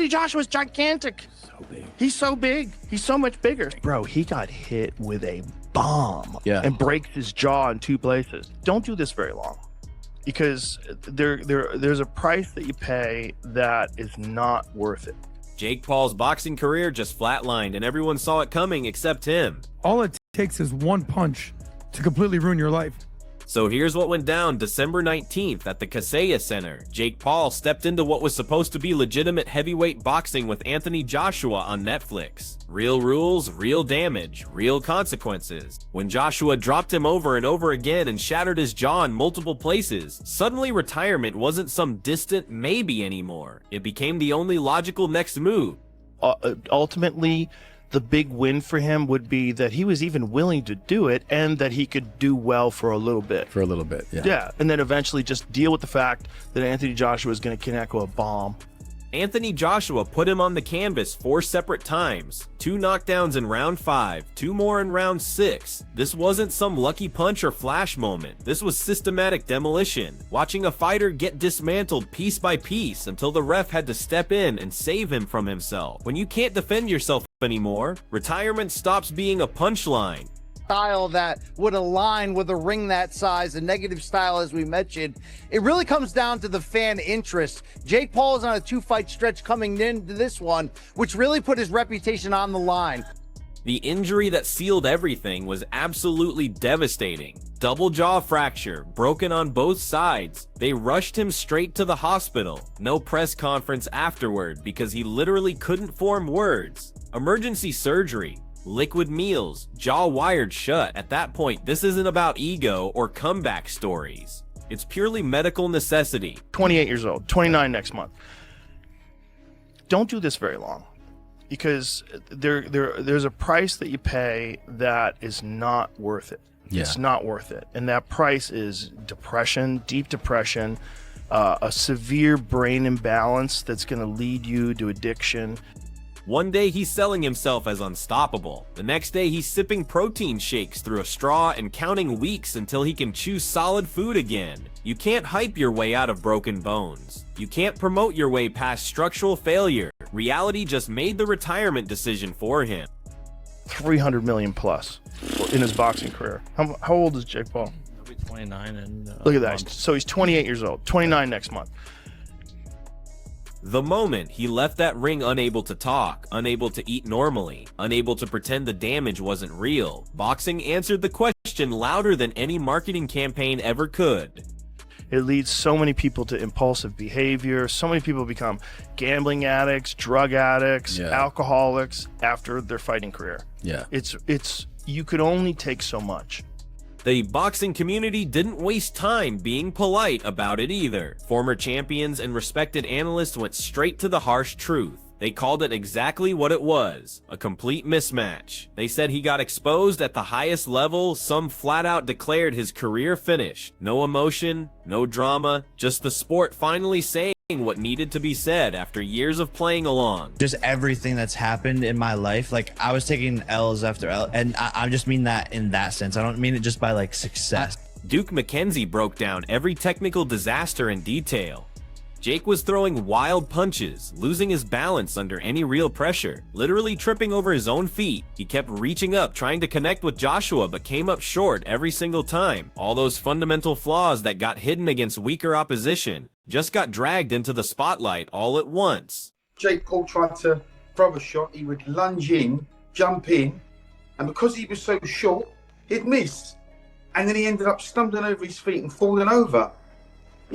Anthony Joshua's gigantic. So big. He's so big. He's so much bigger. Bro, he got hit with a bomb and breaks his jaw in 2 places. Don't do this very long, because there's a price that you pay that is not worth it. Jake Paul's boxing career just flatlined, and everyone saw it coming except him. All it takes is one punch to completely ruin your life. So here's what went down December 19th at the Kaseya Center. Jake Paul stepped into what was supposed to be legitimate heavyweight boxing with Anthony Joshua on Netflix. Real rules, real damage, real consequences. When Joshua dropped him over and over again and shattered his jaw in multiple places, suddenly retirement wasn't some distant maybe anymore. It became the only logical next move. Ultimately, the big win for him would be that he was even willing to do it, and that he could do well for a little bit. Yeah, and then eventually just deal with the fact that Anthony Joshua is going to connect with a bomb. Anthony Joshua put him on the canvas 4 separate times. 2 knockdowns in round 5, 2 more in round 6. This wasn't some lucky punch or flash moment. This was systematic demolition. Watching a fighter get dismantled piece by piece until the ref had to step in and save him from himself. When you can't defend yourself anymore, retirement stops being a punchline. Style that would align with a ring that size, a negative style, as we mentioned. It really comes down to the fan interest. Jake Paul is on a 2-fight stretch coming into this one, which really put his reputation on the line. The injury that sealed everything was absolutely devastating. Double jaw fracture, broken on both sides. They rushed him straight to the hospital. No press conference afterward because he literally couldn't form words. Emergency surgery. Liquid meals, jaw wired shut. At that point, this isn't about ego or comeback stories. It's purely medical necessity. 28 years old, 29 next month. Don't do this very long, because there's a price that you pay that is not worth it. It's not worth it. And that price is depression, deep depression, a severe brain imbalance that's going to lead you to addiction. One day he's selling himself as unstoppable. The next day he's sipping protein shakes through a straw and counting weeks until he can chew solid food again. You can't hype your way out of broken bones. You can't promote your way past structural failure. Reality just made the retirement decision for him. 300 million plus in his boxing career. How old is Jake Paul? He'll be 29 and look at that. So he's 28 years old, 29 next month. The moment he left that ring unable to talk, unable to eat normally, unable to pretend the damage wasn't real, boxing answered the question louder than any marketing campaign ever could. It leads so many people to impulsive behavior. So many people become gambling addicts, drug addicts, alcoholics after their fighting career. It's you could only take so much. The boxing community didn't waste time being polite about it either. Former champions and respected analysts went straight to the harsh truth. They called it exactly what it was, a complete mismatch. They said he got exposed at the highest level. Some flat out declared his career finished. No emotion, no drama, just the sport finally saying what needed to be said after years of playing along. Just everything that's happened in my life, like I was taking L's after L, and I just mean that in that sense. I don't mean it just by like success. Duke McKenzie broke down every technical disaster in detail. Jake was throwing wild punches, losing his balance under any real pressure, literally tripping over his own feet. He kept reaching up, trying to connect with Joshua, but came up short every single time. All those fundamental flaws that got hidden against weaker opposition just got dragged into the spotlight all at once. Jake Paul tried to throw a shot. He would lunge in, jump in, and because he was so short, he'd miss. And then he ended up stumbling over his feet and falling over.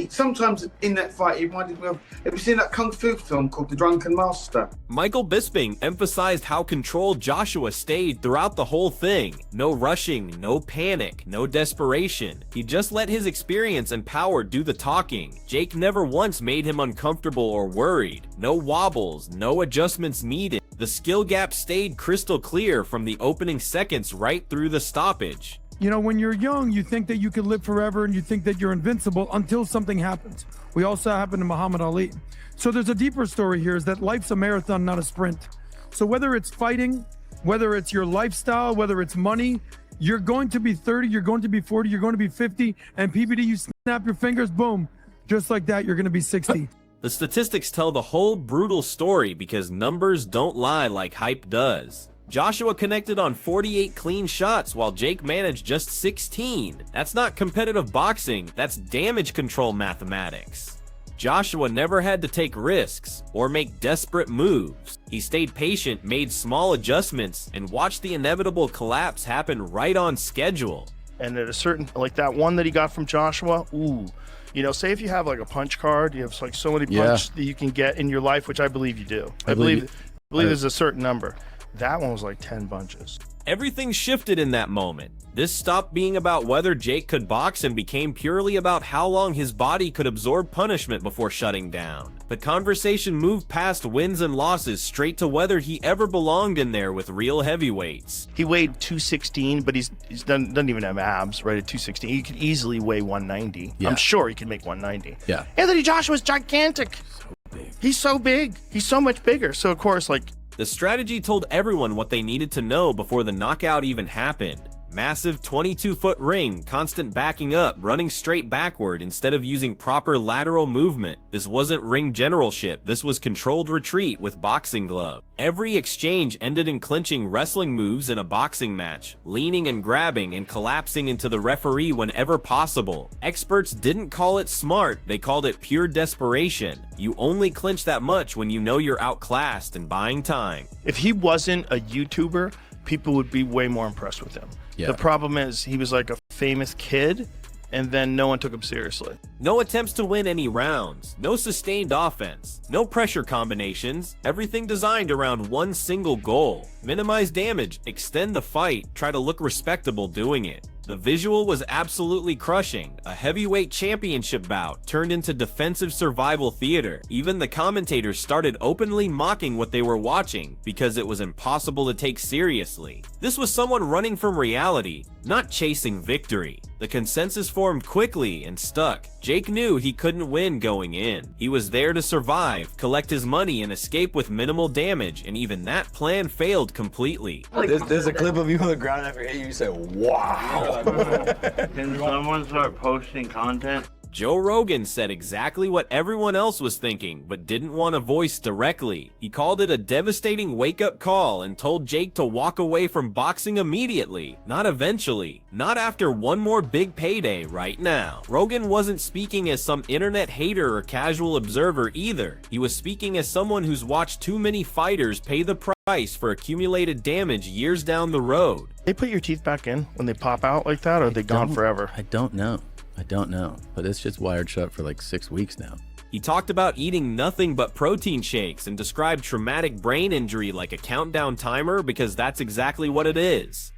Sometimes in that fight, it reminded me of, have you seen that Kung Fu film called The Drunken Master? Michael Bisping emphasized how controlled Joshua stayed throughout the whole thing. No rushing, no panic, no desperation. He just let his experience and power do the talking. Jake never once made him uncomfortable or worried. No wobbles, no adjustments needed. The skill gap stayed crystal clear from the opening seconds right through the stoppage. You know, when you're young, you think that you could live forever and you think that you're invincible until something happens. We also happened to Muhammad Ali. So there's a deeper story here, is that life's a marathon, not a sprint. So whether it's fighting, whether it's your lifestyle, whether it's money, you're going to be 30, you're going to be 40, you're going to be 50, and PBD, you snap your fingers, boom, just like that, you're going to be 60. The statistics tell the whole brutal story because numbers don't lie like hype does. Joshua connected on 48 clean shots while Jake managed just 16. That's not competitive boxing, that's damage control mathematics. Joshua never had to take risks or make desperate moves. He stayed patient, made small adjustments, and watched the inevitable collapse happen right on schedule. And at a certain, like that one that he got from Joshua, ooh, you know, say if you have like a punch card, you have like so many punches that you can get in your life, which I believe you do. I believe there's a certain number. That one was like 10 bunches. Everything shifted in that moment. This stopped being about whether Jake could box and became purely about how long his body could absorb punishment before shutting down. The conversation moved past wins and losses straight to whether he ever belonged in there with real heavyweights. He weighed 216, but he's doesn't even have abs, right? At 216, he could easily weigh 190. Yeah. I'm sure he could make 190. Yeah. Anthony Joshua's gigantic. So big. He's so big. He's so much bigger. So of course, like, the strategy told everyone what they needed to know before the knockout even happened. Massive 22-foot ring, constant backing up, running straight backward instead of using proper lateral movement. This wasn't ring generalship, this was controlled retreat with boxing glove. Every exchange ended in clinching wrestling moves in a boxing match, leaning and grabbing and collapsing into the referee whenever possible. Experts didn't call it smart, they called it pure desperation. You only clinch that much when you know you're outclassed and buying time. If he wasn't a YouTuber, people would be way more impressed with him. Yeah. The problem is he was like a famous kid, and then no one took him seriously. No attempts to win any rounds, no sustained offense, no pressure combinations, everything designed around one single goal. Minimize damage, extend the fight, try to look respectable doing it. The visual was absolutely crushing. A heavyweight championship bout turned into defensive survival theater. Even the commentators started openly mocking what they were watching because it was impossible to take seriously. This was someone running from reality, not chasing victory. The consensus formed quickly and stuck. Jake knew he couldn't win going in. He was there to survive, collect his money, and escape with minimal damage, and even that plan failed completely. There's a clip of you on the ground after hitting you say, wow. Can someone start posting content? Joe Rogan said exactly what everyone else was thinking, but didn't want to voice directly. He called it a devastating wake-up call and told Jake to walk away from boxing immediately, not eventually, not after one more big payday right now. Rogan wasn't speaking as some internet hater or casual observer either. He was speaking as someone who's watched too many fighters pay the price for accumulated damage years down the road. They put your teeth back in when they pop out like that, or are they gone forever? I don't know, but it's just wired shut for like 6 weeks now. He talked about eating nothing but protein shakes and described traumatic brain injury like a countdown timer because that's exactly what it is.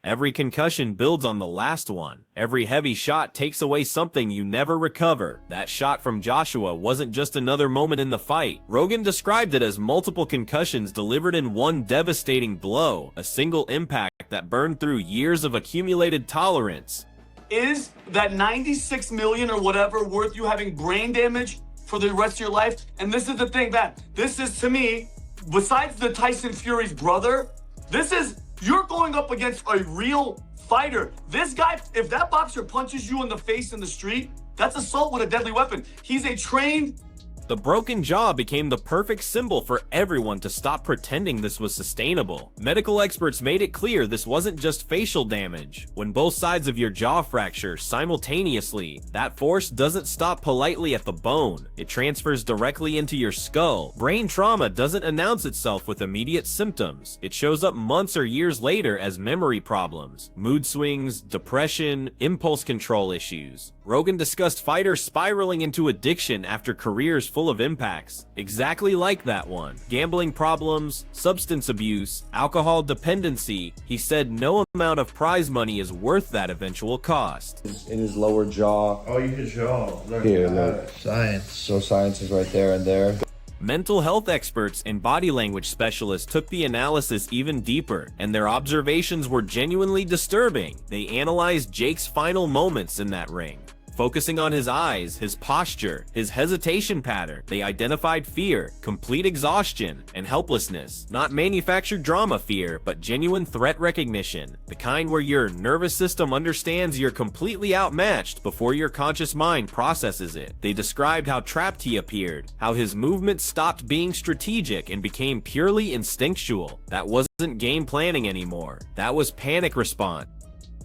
Every concussion builds on the last one. Every heavy shot takes away something you never recover. That shot from Joshua wasn't just another moment in the fight. Rogan described it as multiple concussions delivered in one devastating blow, a single impact that burned through years of accumulated tolerance. Is that 96 million or whatever worth you having brain damage for the rest of your life? And this is the thing, that this is, to me, besides the Tyson Fury's brother, this is, you're going up against a real fighter. This guy, if that boxer punches you in the face in the street, that's assault with a deadly weapon. He's a trained... The broken jaw became the perfect symbol for everyone to stop pretending this was sustainable. Medical experts made it clear this wasn't just facial damage. When both sides of your jaw fracture simultaneously, that force doesn't stop politely at the bone. It transfers directly into your skull. Brain trauma doesn't announce itself with immediate symptoms. It shows up months or years later as memory problems, mood swings, depression, impulse control issues. Rogan discussed fighters spiraling into addiction after careers full of impacts, exactly like that one. Gambling problems, substance abuse, alcohol dependency. He said no amount of prize money is worth that eventual cost. In his lower jaw. Oh, you can show. Here, look. Science. So science is right there and there. Mental health experts and body language specialists took the analysis even deeper, and their observations were genuinely disturbing. They analyzed Jake's final moments in that ring. Focusing on his eyes, his posture, his hesitation pattern, they identified fear, complete exhaustion, and helplessness. Not manufactured drama fear, but genuine threat recognition. The kind where your nervous system understands you're completely outmatched before your conscious mind processes it. They described how trapped he appeared, how his movements stopped being strategic and became purely instinctual. That wasn't game planning anymore. That was panic response.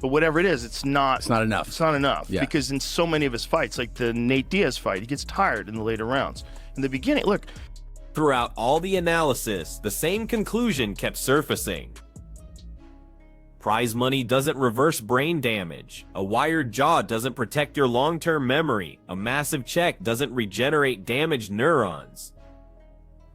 But whatever it is, it's not enough. It's not enough. Yeah. Because in so many of his fights, like the Nate Diaz fight, he gets tired in the later rounds. In the beginning, look. Throughout all the analysis, the same conclusion kept surfacing. Prize money doesn't reverse brain damage. A wired jaw doesn't protect your long-term memory. A massive check doesn't regenerate damaged neurons.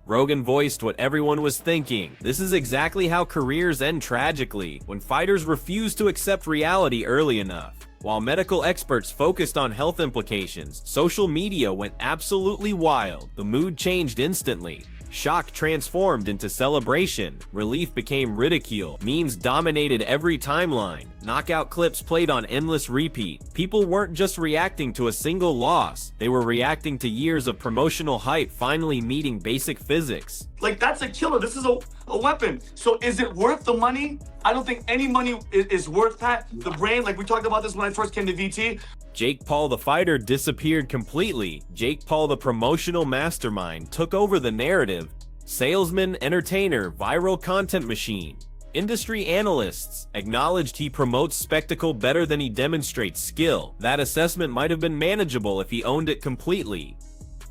Rogan voiced what everyone was thinking. This is exactly how careers end tragically, when fighters refuse to accept reality early enough. While medical experts focused on health implications, social media went absolutely wild. The mood changed instantly. Shock transformed into celebration. Relief became ridicule. Memes dominated every timeline. Knockout clips played on endless repeat. People weren't just reacting to a single loss. They were reacting to years of promotional hype finally meeting basic physics. Like, that's a killer. This is a weapon. So is it worth the money? I don't think any money is worth that. The brain, like we talked about this when I first came to VT. Jake Paul the fighter disappeared completely. Jake Paul the promotional mastermind took over the narrative. Salesman, entertainer, viral content machine. Industry analysts acknowledged he promotes spectacle better than he demonstrates skill. That assessment might have been manageable if he owned it completely.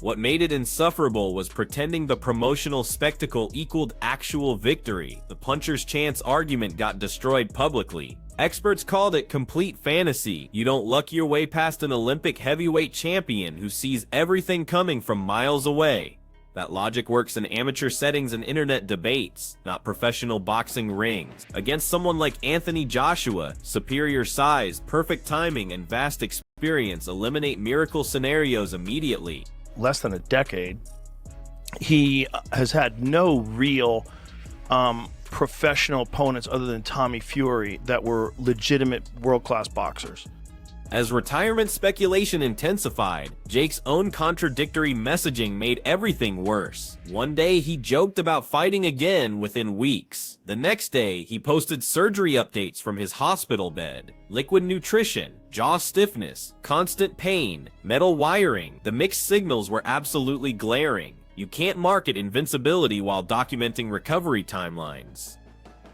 What made it insufferable was pretending the promotional spectacle equaled actual victory. The puncher's chance argument got destroyed publicly. Experts called it complete fantasy. You don't luck your way past an Olympic heavyweight champion who sees everything coming from miles away. That logic works in amateur settings and internet debates, not professional boxing rings. Against someone like Anthony Joshua, superior size, perfect timing, and vast experience eliminate miracle scenarios immediately. Less than a decade, he has had no real professional opponents other than Tommy Fury that were legitimate world-class boxers. As retirement speculation intensified, Jake's own contradictory messaging made everything worse. One day he joked about fighting again within weeks. The next day he posted surgery updates from his hospital bed. Liquid nutrition, jaw stiffness, constant pain, metal wiring. The mixed signals were absolutely glaring. You can't market invincibility while documenting recovery timelines.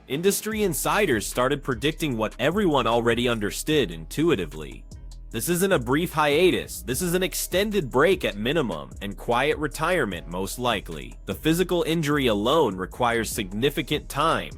Industry insiders started predicting what everyone already understood intuitively. This isn't a brief hiatus, this is an extended break at minimum, and quiet retirement most likely. The physical injury alone requires significant time.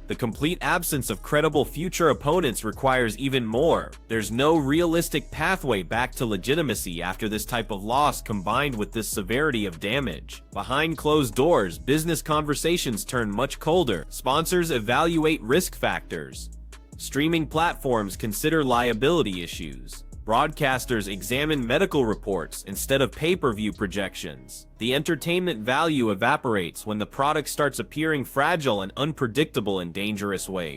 The complete absence of credible future opponents requires even more. There's no realistic pathway back to legitimacy after this type of loss combined with this severity of damage. Behind closed doors, business conversations turn much colder. Sponsors evaluate risk factors. Streaming platforms consider liability issues. Broadcasters examine medical reports instead of pay-per-view projections. The entertainment value evaporates when the product starts appearing fragile and unpredictable in dangerous ways.